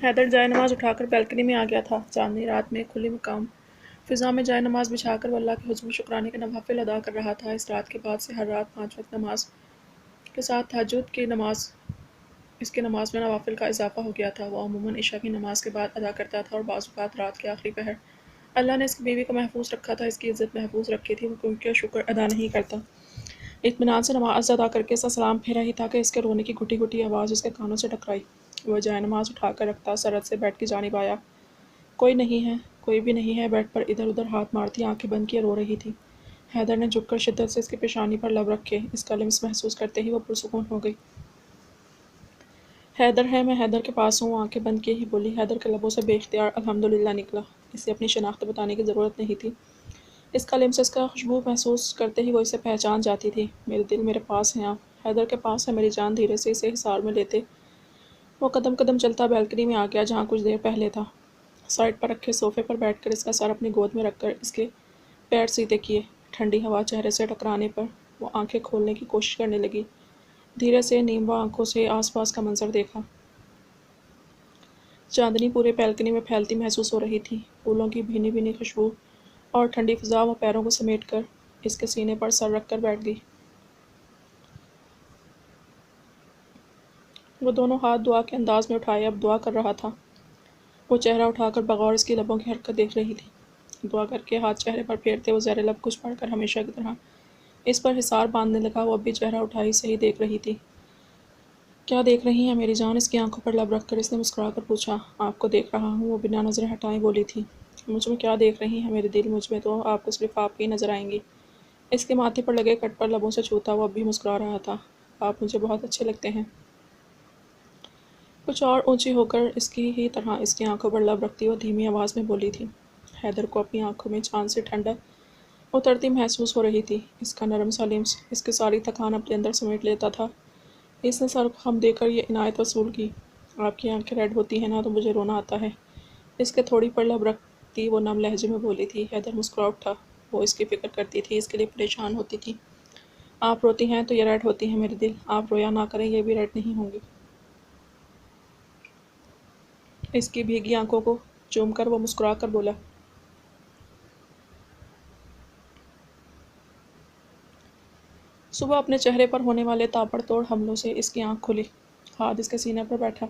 حیدر جائے نماز اٹھا کر بیلکنی میں آ گیا تھا۔ چاندنی رات میں کھلی مقام فضا میں جائے نماز بچھا کر وہ اللہ کے حضور شکرانے کے نوافل ادا کر رہا تھا۔ اس رات کے بعد سے ہر رات 5 وقت نماز کے ساتھ تہجد کی نماز اس کی نماز میں نوافل کا اضافہ ہو گیا تھا۔ وہ عموماً عشاء کی نماز کے بعد ادا کرتا تھا اور بعض اوقات رات کے آخری پہر۔ اللہ نے اس کی بیوی کو محفوظ رکھا تھا، اس کی عزت محفوظ رکھی تھی، وہ کیوں کا شکر ادا نہیں کرتا۔ اطمینان سے نماز ادا کر کے سلام پھیرا ہی تھا کہ اس کے رونے کی گھٹی گھٹی آواز اس کے کانوں سے ٹکرائی۔ وہ جائے نماز اٹھا کر رکھتا سرت سے بیڈ کی جانب آیا۔ کوئی نہیں ہے، کوئی بھی نہیں ہے۔ بیڈ پر ادھر ادھر ہاتھ مارتی آنکھیں بند کیے رو رہی تھی۔ حیدر نے جھک کر شدت سے اس کی پیشانی پر لب رکھے۔ اس کا لمس محسوس کرتے ہی وہ پرسکون ہو گئی۔ حیدر ہے، میں حیدر کے پاس ہوں، آنکھیں بند کیے ہی بولی۔ حیدر کے لبوں سے بے اختیار الحمدللہ نکلا۔ اسے اپنی شناخت بتانے کی ضرورت نہیں تھی۔ اس کا لمس، اس کا خوشبو محسوس کرتے ہی وہ اسے پہچان جاتی تھی۔ میرے دل، میرے پاس ہیں آپ، حیدر کے پاس ہے میری جان۔ دھیرے سے اسے حصار میں لیتے وہ قدم قدم چلتا بیلکنی میں آ گیا جہاں کچھ دیر پہلے تھا۔ سائڈ پر رکھے صوفے پر بیٹھ کر اس کا سر اپنی گود میں رکھ کر اس کے پیر سیدھے کیے۔ ٹھنڈی ہوا چہرے سے ٹکرانے پر وہ آنکھیں کھولنے کی کوشش کرنے لگی۔ دھیرے سے نیموا آنکھوں سے آس پاس کا منظر دیکھا۔ چاندنی پورے بیلکنی میں پھیلتی محسوس ہو رہی تھی، پھولوں کی بھینی بھینی خوشبو اور ٹھنڈی فضا۔ وہ پیروں کو سمیٹ کر اس کے سینے پر سر رکھ کر بیٹھ گئی۔ وہ دونوں ہاتھ دعا کے انداز میں اٹھائے اب دعا کر رہا تھا۔ وہ چہرہ اٹھا کر بغور اس کی لبوں کی حرکت دیکھ رہی تھی۔ دعا کر کے ہاتھ چہرے پر پھیرتے وہ زیر لب کچھ پڑھ کر ہمیشہ کی طرح اس پر حصار باندھنے لگا۔ وہ اب بھی چہرہ اٹھائی سے ہی دیکھ رہی تھی۔ کیا دیکھ رہی ہیں میری جان؟ اس کی آنکھوں پر لب رکھ کر اس نے مسکرا کر پوچھا۔ آپ کو دیکھ رہا ہوں، وہ بنا نظریں ہٹائے بولی تھی۔ مجھ میں کیا دیکھ رہی ہیں میرے دل؟ مجھ میں تو آپ کو صرف آپ ہی نظر آئیں گی۔ اس کے ماتھے پر لگے کٹ پر لبوں سے چھوتا وہ اب بھی مسکرا رہا تھا۔ آپ مجھے بہت اچھے لگتے ہیں۔ کچھ اور اونچی ہو کر اس کی ہی طرح اس کی آنکھوں پر لب رکھتی وہ دھیمی آواز میں بولی تھی۔ حیدر کو اپنی آنکھوں میں چاند سے ٹھنڈک اترتی محسوس ہو رہی تھی۔ اس کا نرم سا لمس اس کی ساری تھکان اپنے اندر سمیٹ لیتا تھا۔ اس نے سر خم دے کر یہ عنایت وصول کی۔ آپ کی آنکھیں ریڈ ہوتی ہیں نا تو مجھے رونا آتا ہے۔ اس کے تھوڑی پر لب رکھتی وہ نم لہجے میں بولی تھی۔ حیدر مسکرا اٹھا۔ وہ اس کی فکر کرتی تھی، اس کے لیے پریشان ہوتی تھی۔ آپ روتی ہیں تو یہ ریڈ ہوتی ہیں میرے دل، آپ رویا نہ کریں یہ بھی ریڈ نہیں ہوں گی۔ اس کی بھیگی آنکھوں کو چوم کر وہ مسکرا کر بولا۔ صبح اپنے چہرے پر ہونے والے تاپڑ توڑ حملوں سے اس کی آنکھ کھلی۔ ہاتھ اس کے سینے پر بیٹھا،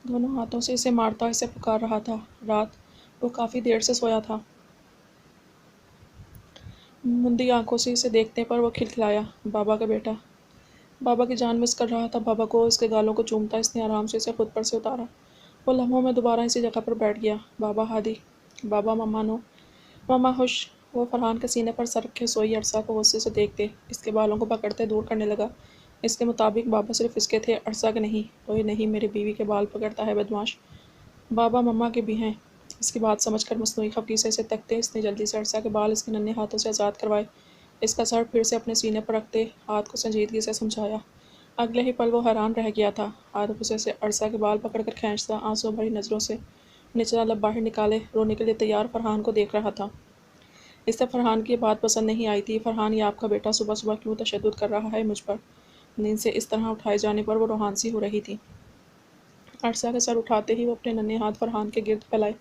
دونوں ہاتھوں سے اسے مارتا اسے پکار رہا تھا۔ رات وہ کافی دیر سے سویا تھا۔ مندی آنکھوں سے اسے دیکھنے پر وہ کھلکھلایا۔ بابا کا بیٹا، بابا کی جان مس کر رہا تھا بابا کو۔ اس کے گالوں کو چومتا اس نے آرام سے اسے خود پر سے اتارا۔ وہ لمحوں میں دوبارہ اسی جگہ پر بیٹھ گیا۔ بابا ہادی، بابا مما نو، مما ہوش۔ وہ فرحان کے سینے پر سر رکھے سوئی عرصہ کو غصے سے دیکھتے اس کے بالوں کو پکڑتے دور کرنے لگا۔ اس کے مطابق بابا صرف اس کے تھے، عرصہ کے نہیں۔ کوئی نہیں میری بیوی کے بال پکڑتا ہے بدمعاش، بابا مما کے بھی ہیں۔ اس کی بات سمجھ کر مصنوعی خفگی سے اسے تکتے اس نے جلدی سے عرصہ کے بال اس کے ننھے ہاتھوں سے آزاد کروائے۔ اس کا سر پھر سے اپنے سینے پر رکھتے ہاتھ کو سنجیدگی سے سمجھایا۔ اگلے ہی پل وہ حیران رہ گیا تھا۔ ہاتھ سے عرصہ کے بال پکڑ کر کھینچتا آنسو بھری نظروں سے نچلا لب باہر نکالے رونے کے لیے تیار فرحان کو دیکھ رہا تھا۔ اسے فرحان کی یہ بات پسند نہیں آئی تھی۔ فرحان، یہ آپ کا بیٹا صبح صبح کیوں تشدد کر رہا ہے مجھ پر؟ نیند سے اس طرح اٹھائے جانے پر وہ روحان سی ہو رہی تھی۔ عرصہ کا سر اٹھاتے ہی وہ اپنے ننھے ہاتھ فرحان کے گرد پھیلائے،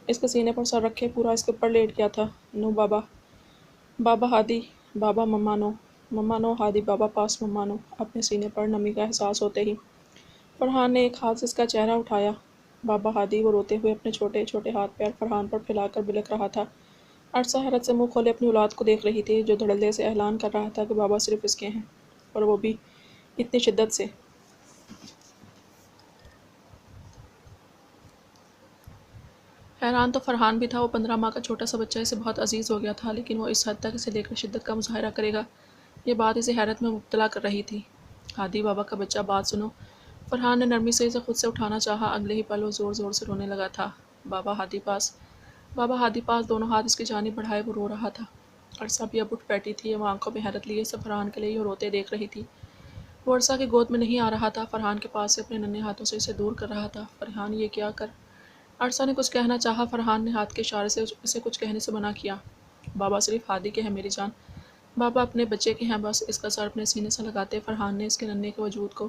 اس کے سینے پر سر رکھے پورا اس کے اوپر لیٹ گیا تھا۔ نو بابا، بابا ہادی، بابا مما نو، مما نو ہادی بابا پاس مما نو۔ اپنے سینے پر نمی کا احساس ہوتے ہی فرحان نے ایک ہاتھ سے اس کا چہرہ اٹھایا۔ بابا ہادی، وہ روتے ہوئے اپنے چھوٹے چھوٹے ہاتھ پیر فرحان پر پھیلا کر بلک رہا تھا۔ عرصہ حیرت سے منہ کھولے اپنی اولاد کو دیکھ رہی تھی جو دھڑلے سے اعلان کر رہا تھا کہ بابا صرف اس کے ہیں، اور وہ بھی اتنی شدت سے۔ حیران تو فرحان بھی تھا۔ وہ 15 ماہ کا چھوٹا سا بچہ اسے بہت عزیز ہو گیا تھا، لیکن وہ اس حد تک اسے لے کر شدت کا مظاہرہ کرے گا، یہ بات اسے حیرت میں مبتلا کر رہی تھی۔ ہادی بابا کا بچہ، بات سنو۔ فرحان نے نرمی سے اسے خود سے اٹھانا چاہا، اگلے ہی پل وہ زور زور سے رونے لگا تھا۔ بابا ہادی پاس، بابا ہادی پاس۔ دونوں ہاتھ اس کی جانب بڑھائے وہ رو رہا تھا۔ عرصہ بھی اب اٹھ بیٹھی تھی۔ وہ آنکھوں میں حیرت لیے اسے فرحان کے لیے یوں روتے دیکھ رہی تھی۔ وہ عرصہ کی گود میں نہیں آ رہا تھا، فرحان کے پاس سے اپنے ننھے ہاتھوں سے اسے دور کر رہا تھا۔ فرحان، یہ کیا کر؟ عرصہ نے کچھ کہنا چاہا، فرحان نے ہاتھ کے اشارے سے اسے کچھ کہنے سے منع کیا۔ بابا صرف ہادی کے ہیں میری جان، بابا اپنے بچے کے ہیں بس۔ اس کا سر اپنے سینے سے لگاتے فرحان نے اس کے ننھے کے وجود کو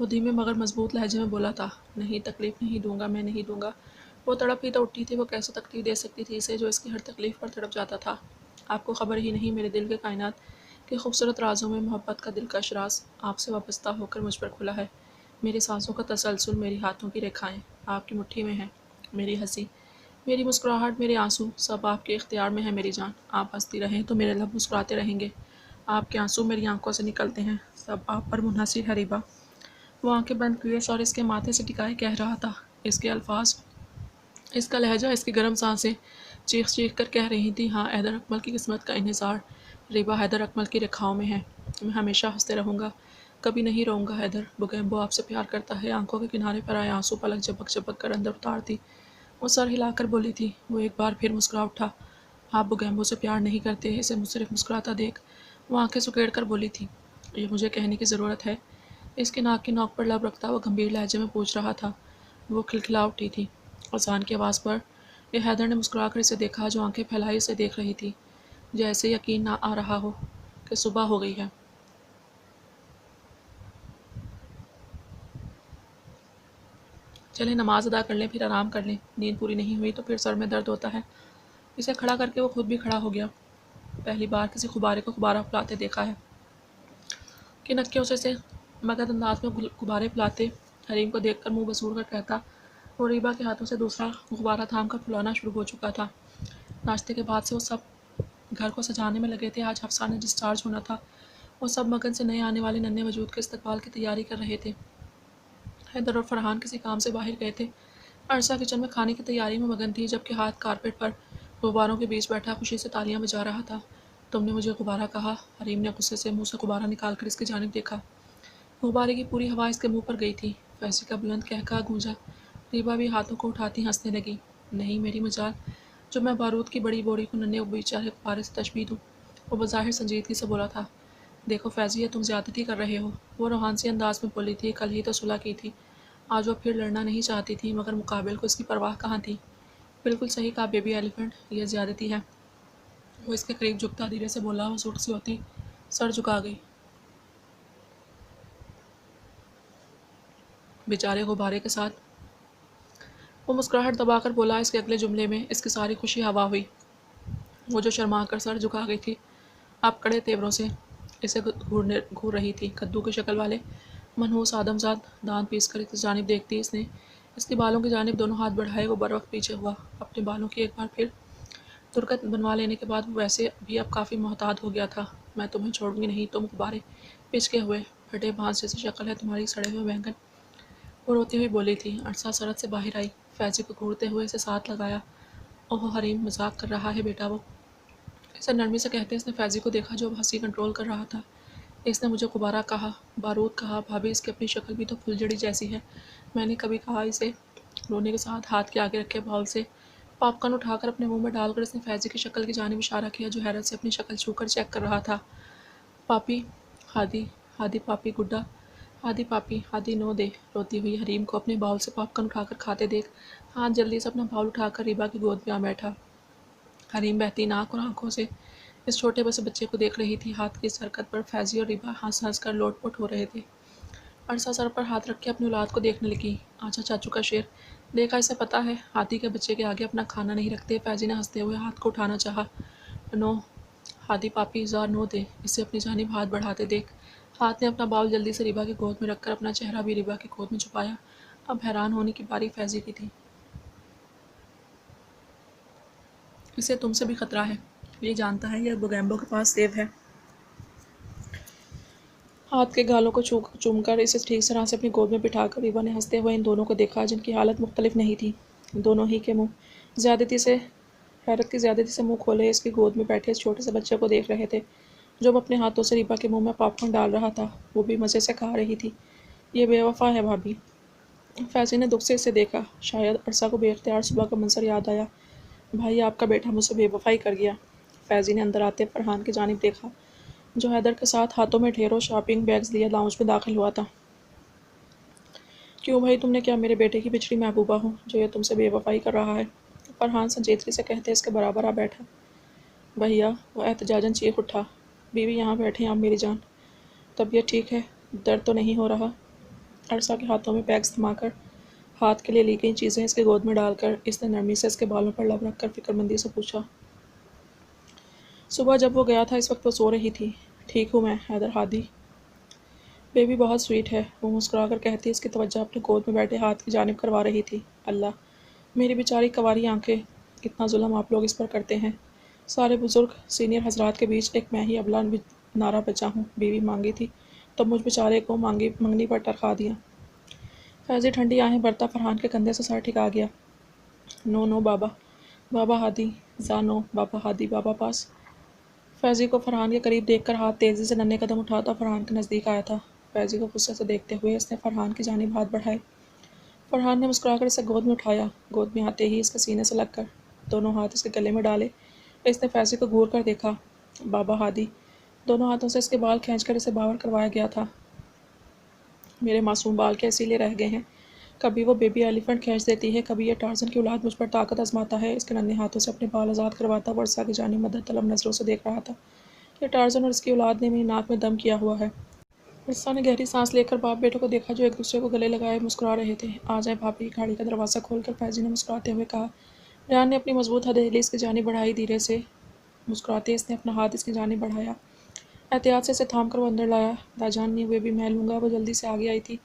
وہ دھیمے مگر مضبوط لہجے میں بولا تھا، نہیں تکلیف نہیں دوں گا، میں نہیں دوں گا۔ وہ تڑپ ہی تو اٹھی تھی، وہ کیسے تکلیف دے سکتی تھی اسے جو اس کی ہر تکلیف پر تڑپ جاتا تھا۔ آپ کو خبر ہی نہیں، میرے دل کے کائنات کے خوبصورت رازوں میں محبت کا دلکش راز آپ سے وابستہ ہو کر مجھ پر کھلا ہے۔ میری سانسوں کا تسلسل، میری ہاتھوں کی ریکھائیں آپ کی مٹھی میں ہیں۔ میری ہنسی، میری مسکراہٹ، میرے آنسو سب آپ کے اختیار میں ہیں میری جان۔ آپ ہنستی رہیں تو میرے لب مسکراتے رہیں گے۔ آپ کے آنسو میری آنکھوں سے نکلتے ہیں، سب آپ پر منحصر ہے ریبا۔ وہ آنکھیں بند کیے اور اس کے ماتھے سے ٹکائے کہہ رہا تھا، اس کے الفاظ، اس کا لہجہ، اس کی گرم سانسیں چیخ چیخ کر کہہ رہی تھی، ہاں حیدر اکمل کی قسمت کا انحصار ریبا حیدر اکمل کی ریکھاؤں میں ہے۔ میں ہمیشہ ہنستے رہوں گا، کبھی نہیں روؤں گا حیدر۔ بوگیمبو آپ سے پیار کرتا ہے۔ آنکھوں کے کنارے پر آئے آنسو پلک جھپک جھپک کر اندر اتارتی وہ سر ہلا کر بولی تھی۔ وہ ایک بار پھر مسکرا اٹھا، آپ بوگیمبو سے پیار نہیں کرتے؟ اسے صرف مسکراتا دیکھ وہ آنکھیں سکیڑ کر بولی تھی، یہ مجھے کہنے کی ضرورت ہے؟ اس کے ناک کی نوک پر لب رکھتا وہ گمبھیر لہجے میں پوچھ رہا تھا۔ وہ کھلکھلا اٹھی تھی اذان کی آواز پر۔ یہ حیدر نے مسکرا کر اسے دیکھا جو آنکھیں پھیلائی اسے دیکھ رہی تھی، جیسے یقین نہ آ رہا ہو کہ صبح ہو گئی ہے۔ چلیں نماز ادا کر لیں، پھر آرام کر لیں، نیند پوری نہیں ہوئی تو پھر سر میں درد ہوتا ہے۔ اسے کھڑا کر کے وہ خود بھی کھڑا ہو گیا۔ پہلی بار کسی غبارے کو غبارہ پھلاتے دیکھا ہے کہ نکے اسے مگد انداز میں غبارے پھلاتے حریم کو دیکھ کر منہ بسور کر کہتا۔ وہ ریبا کے ہاتھوں سے دوسرا غبارہ تھام کر پھلانا شروع ہو چکا تھا۔ ناشتے کے بعد سے وہ سب گھر کو سجانے میں لگے تھے۔ آج حفصہ نے ڈسچارج ہونا تھا۔ وہ سب مگن سے نئے آنے والے ننھے وجود کے استقبال کی تیاری کر رہے تھے۔ حیدر اور فرحان کسی کام سے باہر گئے تھے۔ عرصہ کچن میں کھانے کی تیاری میں مگن تھی، جبکہ ہاتھ کارپیٹ پر غباروں کے بیچ بیٹھا خوشی سے تالیاں بجا رہا تھا۔ تم نے مجھے غبارہ کہا؟ حریم نے غصے سے منہ سے غبارہ نکال کر اس کی جانب دیکھا۔ غبارے کی پوری ہوا اس کے منہ پر گئی تھی۔ فیضی کا بلند قہقہہ گونجا۔ ریبا بھی ہاتھوں کو اٹھاتی ہنسنے لگی۔ نہیں میری مجال، جو میں بارود کی بڑی بوری کو ننھے بیچارے غبارے سے تشبیہ دوں؟ وہ بظاہر سنجیدگی سے بولا تھا۔ دیکھو فیضی، یہ تم زیادتی کر رہے ہو۔ وہ روحانسی انداز میں بولی تھی، کل ہی تو صلح کی تھی۔ آج وہ پھر لڑنا نہیں چاہتی تھی، مگر مقابل کو اس کی پرواہ کہاں تھی؟ بالکل صحیح کہا بیبی ایلیفنٹ، یہ زیادتی ہے۔ وہ اس کے قریب جھکتا دھیرے سے بولا۔ وہ سرخ سی ہوتی سر جھکا گئی۔ بیچارے غبارے کے ساتھ وہ مسکراہٹ دبا کر بولا۔ اس کے اگلے جملے میں اس کی ساری خوشی ہوا ہوئی۔ وہ جو شرما کر سر جھکا گئی تھی، اب کڑے تیوروں سے اسے گھور رہی تھی۔ کدو کی شکل والے منحوس آدم زاد دانت پیس کر اس جانب دیکھتی اس نے اس کے بالوں کی جانب دونوں ہاتھ بڑھائے۔ وہ بر وقت پیچھے ہوا۔ اپنے بالوں کی ایک بار پھر ترکت بنوا لینے کے بعد وہ ویسے بھی اب کافی محتاط ہو گیا تھا۔ میں تمہیں چھوڑوں گی نہیں، تم غبارے پچکے ہوئے پھٹے بانس جیسی شکل ہے تمہاری، سڑے ہوئے بینگن، وہ روتی ہوئی بولی تھی۔ عرصہ سرحد سے باہر آئی، فیضی کو گھورتے ہوئے اسے ساتھ لگایا۔ اوہ حریم، مذاق کر رہا ہے بیٹا وہ، اسے نرمی سے کہتے اس نے فیضی کو دیکھا جو اب ہنسی کنٹرول کر رہا تھا۔ اس نے مجھے غبارہ کہا، بارود کہا، بھابھی اس کی اپنی شکل بھی تو پھلجھڑی جیسی ہے۔ میں نے کبھی کہا اسے؟ رونے کے ساتھ ہاتھ کے آگے رکھے باؤل سے پاپ کارن اٹھا کر اپنے منہ میں ڈال کر اس نے فیضی کی شکل کی جانب اشارہ کیا جو حیرت سے اپنی شکل چھو کر چیک کر رہا تھا۔ پاپی، ہادی، ہادی پاپی گڈا، ہادی پاپی، ہادی نو دے۔ روتی ہوئی حریم کو اپنے باؤل سے پاپ کارن اٹھا کر کھاتے دیکھ ہاتھ جلدی سے اپنا باؤل اٹھا کر ریبا کی گود میں آ بیٹھا۔ حریم بہتی ناک اور آنکھوں سے اس چھوٹے بسے بچے کو دیکھ رہی تھی۔ ہاتھ کی اس حرکت پر فیضی اور ریبا ہنس ہنس کر لوٹ پوٹ ہو رہے تھے۔ عرصہ سر پر ہاتھ رکھ کے اپنی اولاد کو دیکھنے لگی۔ آچھا چاچو کا شیر، دیکھا اسے پتہ ہے، ہاتھی کے بچے کے آگے اپنا کھانا نہیں رکھتے۔ فیضی نے ہنستے ہوئے ہاتھ کو اٹھانا چاہا۔ نو، ہادی پاپی زار نو دے، اسے اپنی جانب ہاتھ بڑھاتے دیکھ ہاتھ نے اپنا باؤل جلدی سے ریبا کی گود میں رکھ کر اپنا چہرہ بھی ریبا کی گود میں چھپایا۔ اب حیران ہونے کی باری فیضی کی تھی۔ اسے تم سے بھی خطرہ ہے، یہ جانتا ہے یہ بوگیمبو کے پاس سیب ہے۔ ہاتھ کے گالوں کو چوم کر اسے ٹھیک طرح سے اپنی گود میں بٹھا کر ریبا نے ہنستے ہوئے ان دونوں کو دیکھا جن کی حالت مختلف نہیں تھی۔ دونوں ہی کے منہ حیرت کی زیادتی سے منہ کھولے اس کی گود میں بیٹھے اس چھوٹے سے بچے کو دیکھ رہے تھے جو اپنے ہاتھوں سے ریبا کے منہ میں پاپ کارن ڈال رہا تھا۔ وہ بھی مزے سے کھا رہی تھی۔ یہ بے وفا ہے بھابھی۔ فیضی نے دکھ سے اسے دیکھا۔ شاید عرصہ کو بے اختیار صبح کا منظر یاد آیا۔ بھائی آپ کا بیٹا مجھ سے بے وفائی کر گیا۔ فیضی نے اندر آتے فرحان کی جانب دیکھا جو حیدر کے ساتھ ہاتھوں میں ڈھیروں شاپنگ بیگز لیے لاؤنج میں داخل ہوا تھا۔ کیوں بھائی، تم نے کیا میرے بیٹے کی بچڑی محبوبہ ہو جو یہ تم سے بے وفائی کر رہا ہے؟ فرحان سنجیدگی سے کہتے اس کے برابر آ بیٹھا۔ بھیا، وہ احتجاجاً چیخ اٹھا۔ بیوی یہاں بیٹھیں آپ میری جان، طبیعت ٹھیک ہے؟ درد تو نہیں ہو رہا؟ عرصہ کے ہاتھوں میں پیکس تھما کر ہاتھ کے لیے لی گئی چیزیں اس کے گود میں ڈال کر اس نے نرمی سے اس کے بالوں پر لب رکھ کر فکر مندی سے پوچھا۔ صبح جب وہ گیا تھا اس وقت وہ سو رہی تھی۔ ٹھیک ہوں میں حیدر ہادی۔ بیبی بہت سویٹ ہے، وہ مسکرا کر کہتی اس کی توجہ اپنے گود میں بیٹھے ہاتھ کی جانب کروا رہی تھی۔ اللہ، میری بیچاری کنواری آنکھیں، کتنا ظلم آپ لوگ اس پر کرتے ہیں۔ سارے بزرگ سینئر حضرات کے بیچ ایک میں ہی ابلا نارا بچا ہوں۔ بیوی مانگی تھی تو مجھ بیچارے کو منگنی پر ٹرکا دیا۔ فیضی ٹھنڈی آہیں بھرتا فرحان کے کندھے سے سر ٹھکا گیا۔ نو نو بابا، بابا ہادی، نو بابا ہادی، بابا پاس۔ فیضی کو فرحان کے قریب دیکھ کر ہاتھ تیزی سے ننھے قدم اٹھاتا فرحان کے نزدیک آیا تھا۔ فیضی کو غصے سے دیکھتے ہوئے اس نے فرحان کی جانب ہاتھ بڑھائے۔ فرحان نے مسکرا کر اسے گود میں اٹھایا۔ گود میں آتے ہی اس کے سینے سے لگ کر دونوں ہاتھ اس کے گلے میں ڈالے۔ اس نے فیضی کو گھور کر دیکھا۔ بابا ہادی، دونوں ہاتھوں سے اس کے بال کھینچ کر اسے باور کروایا گیا تھا۔ میرے معصوم بال کیا اسی لیے رہ گئے ہیں؟ کبھی وہ بیبی ایلیفنٹ کھینچ دیتی ہے، کبھی یہ ٹارزن کی اولاد مجھ پر طاقت آزماتا ہے۔ اس کے ننھے ہاتھوں سے اپنے بال آزاد کرواتا وہ عرصہ کی جانب مدد طلب نظروں سے دیکھ رہا تھا۔ یہ ٹارزن اور اس کی اولاد نے میری ناک میں دم کیا ہوا ہے۔ عرصہ نے گہری سانس لے کر باپ بیٹوں کو دیکھا جو ایک دوسرے کو گلے لگائے مسکرا رہے تھے۔ آ جائیں بھابھی، گاڑی کا دروازہ کھول کر فیضی نے مسکراتے ہوئے کہا۔ ریان نے اپنی مضبوط ہتھیلی اس کی جانب بڑھائی، دھیرے سے مسکراتے اس نے اپنا ہاتھ اس کی جانب بڑھایا۔ احتیاط سے اسے تھام کر وہ اندر لایا۔ داجان نہیں ہوئے بھی میں لوں گا، وہ جلدی سے آگے آئی تھی۔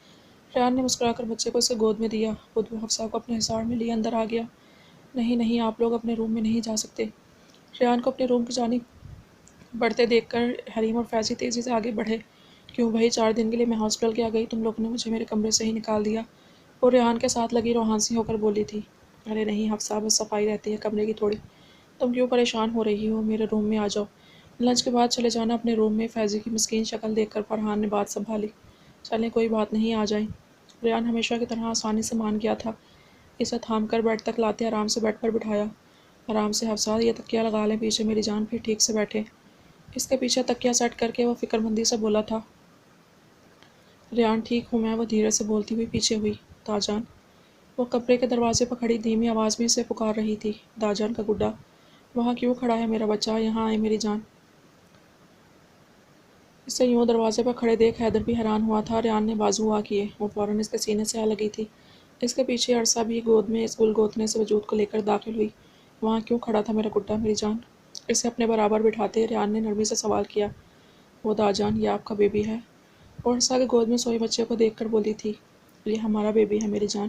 ریان نے مسکرا کر بچے کو اس کے گود میں دیا، خود وہ حفصہ کو اپنے حصار میں لیے اندر آ گیا۔ نہیں نہیں، آپ لوگ اپنے روم میں نہیں جا سکتے۔ ریان کو اپنے روم کی جانب بڑھتے دیکھ کر حریم اور فیضی تیزی سے آگے بڑھے۔ کیوں بھائی، 4 دن کے لیے میں ہاسپٹل کیا گئی، تم لوگوں نے مجھے میرے کمرے سے ہی نکال دیا، وہ ریحان کے ساتھ لگی روحانسی ہو کر بولی تھی۔ ارے نہیں حفصہ، بس صفائی رہتی ہے کمرے کی تھوڑی، تم کیوں پریشان ہو رہی ہو، میرے روم میں آ جاؤ، لنچ کے بعد چلے جانا اپنے روم میں۔ فیضی کی مسکین شکل دیکھ کر فرحان نے بات سنبھالی۔ چلیں کوئی بات نہیں، آ جائیں۔ ریان ہمیشہ کی طرح آسانی سے مان گیا تھا۔ اسے تھام کر بیڈ تک لاتے آرام سے بیڈ پر بٹھایا۔ آرام سے حفصہ، یہ تکیہ لگا لیں پیچھے میری جان، پھر ٹھیک سے بیٹھے۔ اس کے پیچھے تکیہ سیٹ کر کے وہ فکر مندی سے بولا تھا۔ ریان ٹھیک ہوں میں، وہ دھیرے سے بولتی ہوئی پیچھے ہوئی۔ داجان، وہ کمرے کے دروازے پر کھڑی دھیمی آواز میں اسے پکار رہی تھی۔ داجان کا گڈا، وہاں کیوں کھڑا ہے میرا بچہ، یہاں آئے میری جان۔ اسے یوں دروازے پر کھڑے دیکھ حیدر بھی حیران ہوا تھا۔ ریان نے بازو آ کیے، وہ فوراً اس کے سینے سے آ لگی تھی۔ اس کے پیچھے عرصہ بھی گود میں اس گل گوتنے سے وجود کو لے کر داخل ہوئی۔ وہاں کیوں کھڑا تھا میرا گڈا میری جان؟ اسے اپنے برابر بٹھاتے ریان نے نرمی سے سوال کیا۔ وہ داجان، یہ آپ کا بیبی ہے؟ اور عرصہ کے گود میں سوئے بچے کو دیکھ کر بولی تھی۔ یہ ہمارا بیبی ہے میری جان،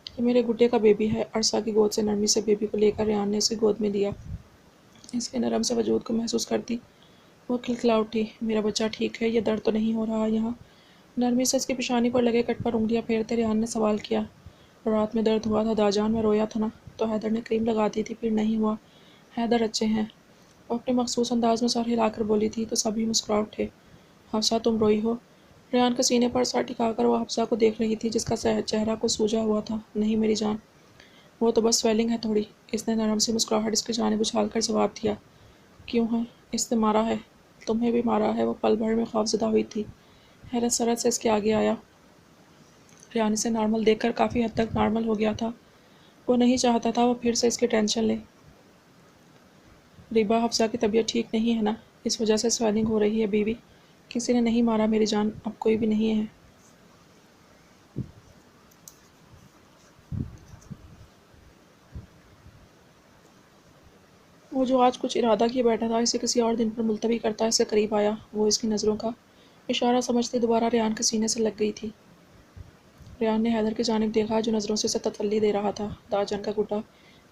یہ میرے گڈے کا بیبی ہے۔ عرصہ کی گود سے نرمی سے بیبی کو لے کر ریان نے اسے گود میں لیا۔ اس کے نرم سے وجود کو محسوس کرتی وہ کھلکھلا اٹھی۔ میرا بچہ ٹھیک ہے، یہ درد تو نہیں ہو رہا یہاں؟ نرمی سے اس کی پیشانی پر لگے کٹ پر انگلیاں پھیرتے ریان نے سوال کیا۔ رات میں درد ہوا تھا داجان، میں رویا تھا نا، تو حیدر نے کریم لگا دی تھی، پھر نہیں ہوا۔ حیدر اچھے ہیں، وہ اپنے مخصوص انداز میں سر ہلا کر بولی تھی تو سبھی مسکرا اٹھے۔ حفصہ تم روئی ہو؟ ریان کے سینے پر سر ٹکا کر وہ حفصہ کو دیکھ رہی تھی جس کا چہرہ کو سوجا ہوا تھا۔ نہیں میری جان، وہ تو بس سویلنگ ہے تھوڑی، اس نے نرم سی مسکراہٹ اس کی جانب اچھال کر جواب دیا۔ کیوں ہے؟ اس نے مارا ہے؟ تمہیں بھی مارا ہے؟ وہ پل بھر میں خوفزدہ ہوئی تھی۔ حیرت سرت سے اس کے آگے آیا۔ ریان اسے نارمل دیکھ کر کافی حد تک نارمل ہو گیا تھا۔ وہ نہیں چاہتا تھا وہ پھر سے اس کی ٹینشن لے۔ ریبا، حفصہ کی طبیعت ٹھیک نہیں ہے نا، اس وجہ سے سویلنگ ہو رہی ہے۔ بیوی، کسی نے نہیں مارا میری جان، اب کوئی بھی نہیں ہے۔ وہ جو آج کچھ ارادہ کیے بیٹھا تھا اسے کسی اور دن پر ملتوی کرتا اس کے قریب آیا۔ وہ اس کی نظروں کا اشارہ سمجھتے دوبارہ ریان کے سینے سے لگ گئی تھی۔ ریان نے حیدر کی جانب دیکھا جو نظروں سے اسے تسلی دے رہا تھا۔ داجان کا گڈا،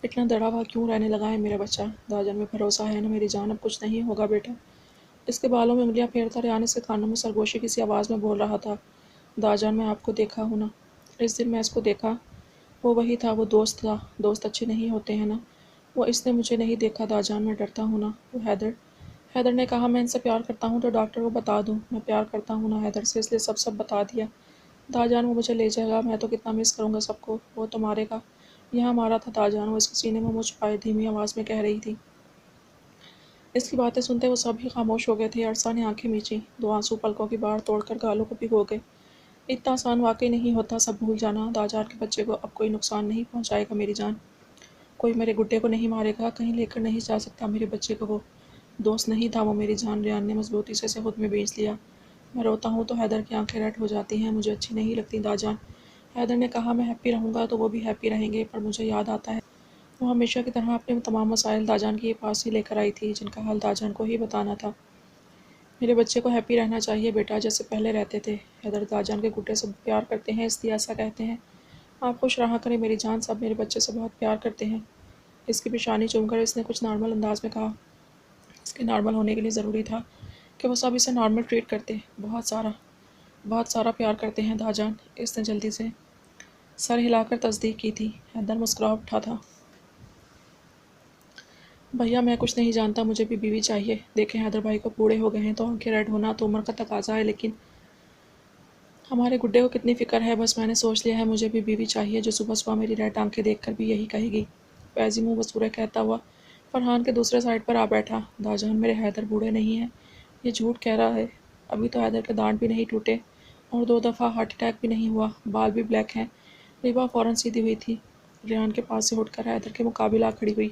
اتنا ڈرا ہوا کیوں رہنے لگا ہے میرا بچہ؟ داجان میں بھروسہ ہے نا میری جان، اب کچھ نہیں ہوگا بیٹا۔ اس کے بالوں میں انگلیاں پھیرتا ریان اس کے کانوں میں سرگوشی کی سی آواز میں بول رہا تھا۔ داجان، میں آپ کو دیکھا ہوں نا، اس دن میں اس کو دیکھا، وہ وہی تھا، وہ دوست تھا، دوست اچھے نہیں ہوتے ہیں نا، وہ اس نے مجھے نہیں دیکھا داجان، میں ڈرتا ہوں نا۔ وہ حیدر نے کہا میں ان سے پیار کرتا ہوں تو ڈاکٹر کو بتا دوں، میں پیار کرتا ہوں نا حیدر سے، اس لیے سب بتا دیا۔ داجان، وہ مجھے لے جائے گا، میں تو کتنا مس کروں گا سب کو، وہ تو مارے گا، یہاں مارا تھا داجان، وہ اس کے سینے میں منہ چھپائے دھیمی آواز میں کہہ رہی تھی۔ اس کی باتیں سنتے وہ سب ہی خاموش ہو گئے تھے۔ عرصہ نے آنکھیں میچیں، 2 آنسو پلکوں کی باڑ توڑ کر گالوں کو بھگو گئے۔ اتنا آسان واقعی نہیں ہوتا سب بھول جانا۔ داجان کے بچے کو اب کوئی نقصان نہیں پہنچائے گا میری جان، کوئی میرے گڈے کو نہیں مارے گا، کہیں لے کر نہیں جا سکتا میرے بچے کو، وہ دوست نہیں تھا وہ میری جان۔ ریان نے مضبوطی سے اسے خود میں بھینچ لیا۔ میں روتا ہوں تو حیدر کی آنکھیں ریڈ ہو جاتی ہیں۔ مجھے اچھی نہیں لگتی داجان۔ حیدر نے کہا میں ہیپی رہوں گا تو وہ بھی ہیپی رہیں گے، پر مجھے یاد آتا ہے وہ ہمیشہ کی طرح اپنے تمام مسائل داجان کے پاس ہی لے کر آئی تھی، جن کا حل داجان کو ہی بتانا تھا۔ میرے بچے کو ہیپی رہنا چاہیے بیٹا، جیسے پہلے رہتے تھے۔ حیدر داجان کے گھٹنے سے پیار کرتے ہیں، اس لیے ایسا کہتے ہیں۔ آپ خوش رہا کریں میری جان، سب میرے بچے سے بہت پیار کرتے ہیں۔ اس کی پیشانی چوم کر اس نے کچھ نارمل انداز میں کہا۔ اس کے نارمل ہونے کے لیے ضروری تھا کہ وہ سب اسے نارمل ٹریٹ کرتے، بہت سارا پیار کرتے ہیں داجان۔ اس نے جلدی سے سر ہلا کر تصدیق کی تھی۔ حیدر مسکرا اٹھا تھا۔ بھیا میں کچھ نہیں جانتا، مجھے بھی بیوی چاہیے۔ دیکھیں حیدر بھائی کو بوڑھے ہو گئے ہیں تو آنکھیں ریڈ ہونا تو عمر کا تقاضا ہے، لیکن ہمارے گڈے کو کتنی فکر ہے، بس میں نے سوچ لیا ہے مجھے بھی بیوی چاہیے جو صبح صبح میری ریڈ آنکھیں دیکھ کر بھی یہی کہے گی۔ فیضی منہ بسورے کہتا ہوا فرحان کے دوسرے سائڈ پر آ بیٹھا۔ داجان میرے حیدر بوڑھے نہیں ہیں، یہ جھوٹ کہہ رہا ہے۔ ابھی تو حیدر کے دانت بھی نہیں ٹوٹے اور 2 دفعہ ہارٹ اٹیک بھی نہیں ہوا، بال بھی بلیک ہیں۔ ریبا فوراً سیدھی ہوئی تھی، ریان کے پاس سے اٹھ کر حیدر کے مقابل آ کھڑی ہوئی۔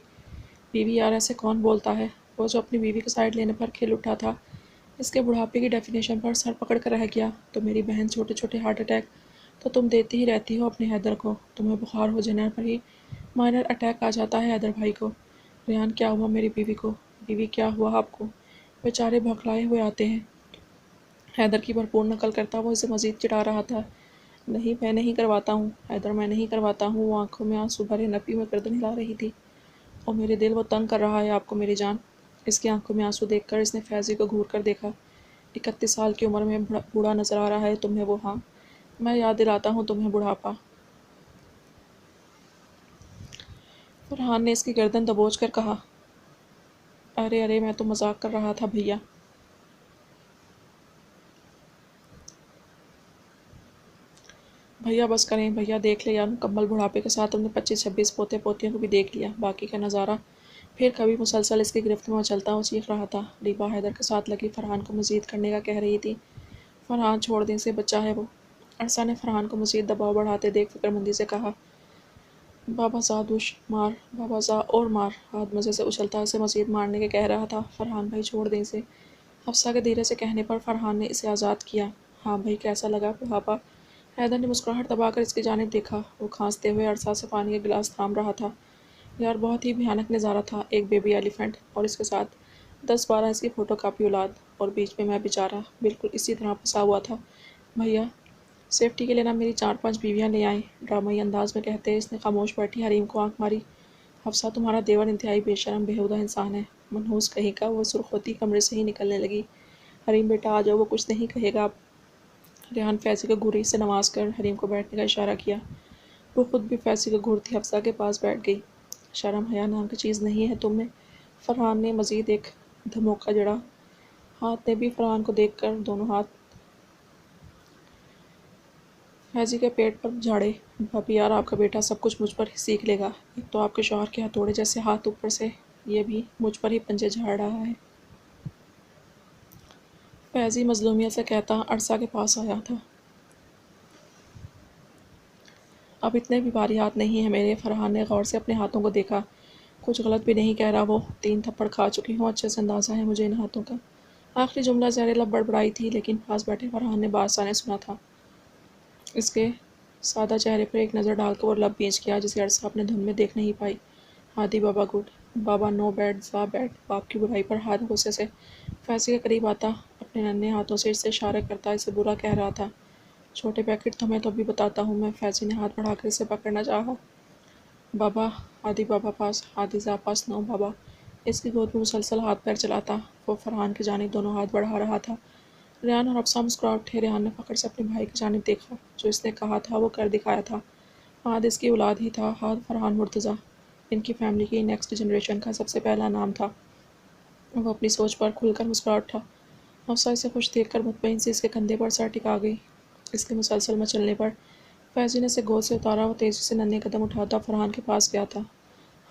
بیوی یار ایسے کون بولتا ہے؟ وہ جو اپنی بیوی کو سائڈ لینے پر کھل اٹھا تھا، اس کے بڑھاپے کی ڈیفینیشن پر سر پکڑ کر رہ گیا۔ تو میری بہن چھوٹے چھوٹے ہارٹ اٹیک تو تم دیتی ہی رہتی ہو اپنے حیدر کو، تمہیں بخار ہو جانے پر ہی مائنر اٹیک آ جاتا ہے حیدر بھائی کو۔ ریان کیا ہوا میری بیوی کو؟ بیوی کیا ہوا آپ کو؟ بیچارے بھکلائے ہوئے آتے ہیں۔ حیدر کی بھرپور نقل کرتا وہ اسے مزید چڑھا رہا تھا۔ نہیں میں نہیں کرواتا ہوں حیدر، میں نہیں کرواتا ہوں۔ وہ آنکھوں میں آنسو بھرے نپی میں گردن ہلا رہی تھی۔ او میرے دل، وہ تنگ کر رہا ہے آپ کو میری جان۔ اس کی آنکھوں میں آنسو دیکھ کر اس نے فیضی کو گھور کر دیکھا۔ 31 سال کی عمر میں بوڑھا نظر آ رہا ہے تمہیں وہ؟ ہاں میں یاد دلاتا ہوں تمہیں بڑھاپا۔ فرحان نے اس کی گردن دبوچ کر کہا۔ ارے میں تو مذاق کر رہا تھا بھیا۔ بھیا بس کریں، بھیا دیکھ لے یار، مکمل بڑھاپے کے ساتھ اپنے 25-26 پوتے پوتیوں کو بھی دیکھ لیا، باقی کا نظارہ پھر کبھی۔ مسلسل اس کی گرفت میں مچلتا وہ چیخ رہا تھا۔ ریبا حیدر کے ساتھ لگی فرحان کو مزید کرنے کا کہہ رہی تھی۔ فرحان چھوڑ دیں اسے، بچہ ہے وہ۔ عرصہ نے فرحان کو مزید دباؤ بڑھاتے دیکھ فکر مندی سے کہا۔ بابا زا دوش مار، بابا زا اور مار۔ ہاتھ مزے سے اچھلتا اسے مزید مارنے کے کہہ رہا تھا۔ فرحان بھائی چھوڑ دیں اسے۔ حفصہ کے دھیرے سے کہنے پر فرحان نے اسے آزاد کیا۔ ہاں بھائی کیسا لگا بڑھاپا؟ حیدر نے مسکراہٹ دبا کر اس کی جانب دیکھا۔ وہ کھانستے ہوئے عرصہ سے پانی کا گلاس تھام رہا تھا۔ یار بہت ہی بھیانک نظارہ تھا، ایک بیبی ایلیفینٹ اور اس کے ساتھ 10-12 اس کی فوٹو کاپی اولاد، اور بیچ میں میں بیچارہ بالکل اسی طرح پھنسا ہوا تھا۔ بھیا سیفٹی کے لیے نہ میری 4-5 بیویاں لے آئیں، ڈرامائی انداز میں کہتے اس نے خاموش بیٹھی حریم کو آنکھ ماری۔ حفصہ تمہارا دیور انتہائی بے شرم بےہودہ انسان ہے، منحوس کہیں کا۔ وہ سرخ ہوتی کمرے سے ہی نکلنے لگی۔ حریم بیٹا آ جاؤ، وہ کچھ نہیں کہے گا اب۔ ریحان فیضی کو گھوری سے نواز کر حریم کو بیٹھنے کا اشارہ کیا۔ وہ خود بھی فیضی کو گھورتی حفصہ کے پاس بیٹھ گئی۔ شرم حیا نام کی چیز نہیں ہے تم میں؟ فرحان نے مزید ایک دھموکہ جڑا۔ ہاتھ نے بھی فرحان کو دیکھ کر دونوں ہاتھ فیضی کے پیٹ پر جھاڑے۔ بھابھی یار آپ کا بیٹا سب کچھ مجھ پر ہی سیکھ لے گا، ایک تو آپ کے شوہر کے ہتھوڑے جیسے ہاتھ، اوپر سے یہ بھی مجھ پر ہی پنجے جھاڑ رہا ہے۔ فیضی مظلومیت سے کہتا عرصہ کے پاس آیا تھا۔ اب اتنے بھی بھاری ہاتھ نہیں ہیں میرے۔ فرحان نے غور سے اپنے ہاتھوں کو دیکھا۔ کچھ غلط بھی نہیں کہہ رہا وہ، 3 تھپڑ کھا چکی ہوں، اچھے سے اندازہ ہے مجھے ان ہاتھوں کا۔ آخری جملہ زیر لب بڑبڑائی تھی، لیکن پاس بیٹھے فرحان نے بآسانی سنا تھا۔ اس کے سادہ چہرے پر ایک نظر ڈال کر وہ لب بھینچ گیا، جسے عرصہ اپنے دھن میں دیکھ نہیں پائی۔ ہادی بابا گڈ بابا نو بیڈ زا بیڈ۔ باپ کی برائی پر ہاتھ غصے سے فیضی کے قریب آتا اپنے ننھے ہاتھوں سے اسے اشارے کرتا اسے برا کہہ رہا تھا۔ چھوٹے پیکٹ تمہیں تو ابھی بتاتا ہوں میں۔ فیضی نے ہاتھ بڑھا کر اسے پکڑنا چاہا۔ بابا ہادی بابا پاس، ہادی زا پاس نو بابا۔ اس کی گود میں مسلسل ہاتھ پیر چلاتا وہ فرحان کی جانب دونوں ہاتھ بڑھا رہا تھا۔ ریان اور حفصہ مسکرا اٹھے۔ ریان نے فخر سے اپنے بھائی کی جانب دیکھا۔ جو اس نے کہا تھا وہ کر دکھایا تھا۔ ہاد اس کی اولاد ہی تھا، ہاد فرحان مرتضیٰ ان کی فیملی کی نیکسٹ جنریشن کا سب سے پہلا نام تھا۔ وہ اپنی سوچ پر کھل کر مسکرا اٹھا۔ حفصہ اسے خوش دیکھ کر مطمئن سی اس کے کندھے پر سر ٹکا گئی۔ اس کے مسلسل مچلنے پر فیضی نے اسے گود سے اتارا۔ وہ تیزی سے ننھے قدم اٹھاتا فرحان کے پاس گیا تھا۔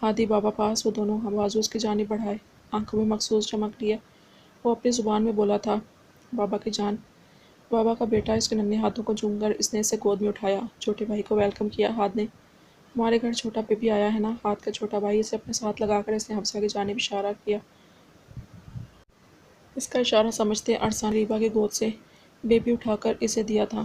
ہادی بابا پاس۔ وہ دونوں بازو اس کی جانب بڑھائے، آنکھوں میں مخصوص چمک لیے وہ اپنی زبان میں بولا تھا۔ بابا کی جان، بابا کا بیٹا۔ اس کے ننھے ہاتھوں کو چوم کر اس نے اسے گود میں اٹھایا۔ چھوٹے بھائی کو ویلکم کیا ہاد نے۔ ہمارے گھر چھوٹا بیبی آیا ہے نا، ہاد کا چھوٹا بھائی۔ اسے اپنے ساتھ لگا کر اس نے حفصہ کی جانب اشارہ کیا۔ اس کا اشارہ سمجھتے عرصہ نے ریبا کی گود سے بیبی اٹھا کر اسے دیا تھا۔